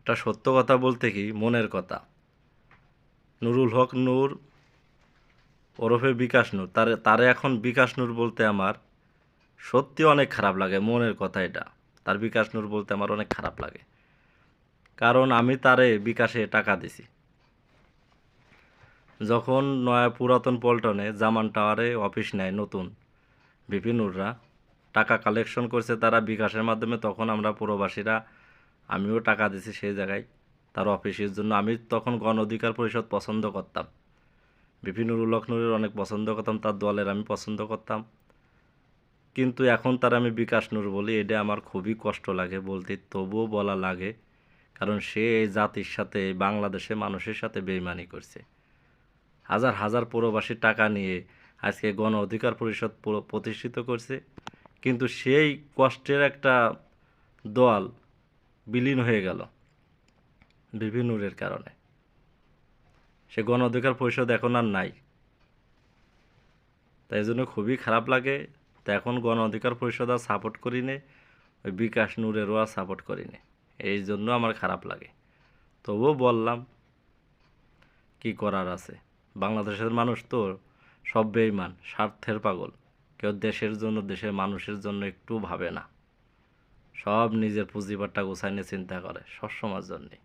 একটা সত্য কথা বলতে কি মনের কথা। নুরুল হক নূর ওরফে বিকাশ নূর, তারে এখন বিকাশ নূর বলতে আমার সত্যি অনেক খারাপ লাগে। মনের কথা এটা, তার বিকাশ নূর বলতে আমার অনেক খারাপ লাগে। কারণ আমি তারে বিকাশে টাকা দিছি যখন নয়া পুরাতন পল্টনে জামান টাওয়ারে অফিস নেয় নতুন বিপি নূররা টাকা কালেকশন করছে তারা বিকাশের মাধ্যমে। তখন আমরা প্রবাসীরা আমিও টাকা দিছি সেই জায়গায় তার অফিসের জন্য। আমি তখন গণ অধিকার পরিষদ পছন্দ করতাম, বিপি নুরুল হক নূরের অনেক পছন্দ করতাম, তার দলের আমি পছন্দ করতাম। কিন্তু এখন তার আমি বিকাশ নূর বলি, এটা আমার খুবই কষ্ট লাগে বলতে, তবুও বলা লাগে। কারণ সে এই জাতির সাথে, বাংলাদেশের মানুষের সাথে বেইমানি করছে। হাজার হাজার প্রবাসী টাকা নিয়ে আজকে গণ অধিকার পরিষদ প্রতিষ্ঠিত করছে, কিন্তু সেই কষ্টের একটা দল বিলীন হয়ে গেল বিপি নূরের কারণে। সে গণ অধিকার পরিষদ এখন আর নাই, তাই জন্য খুবই খারাপ লাগে। তো এখন গণ অধিকার পরিষদ আর সাপোর্ট করি নে, ওই বিকাশ নূরেরও আর সাপোর্ট করি নে, এই জন্য আমার খারাপ লাগে। তবুও বললাম, কি করার আছে। বাংলাদেশের মানুষ তো সব বেঈমান, স্বার্থের পাগল। কেউ দেশের জন্য, দেশের মানুষের জন্য একটু ভাবে না। সব নিজের পুঁজিবাট্টা গোছায় নিয়ে চিন্তা করে সবসময়ের জন্যে।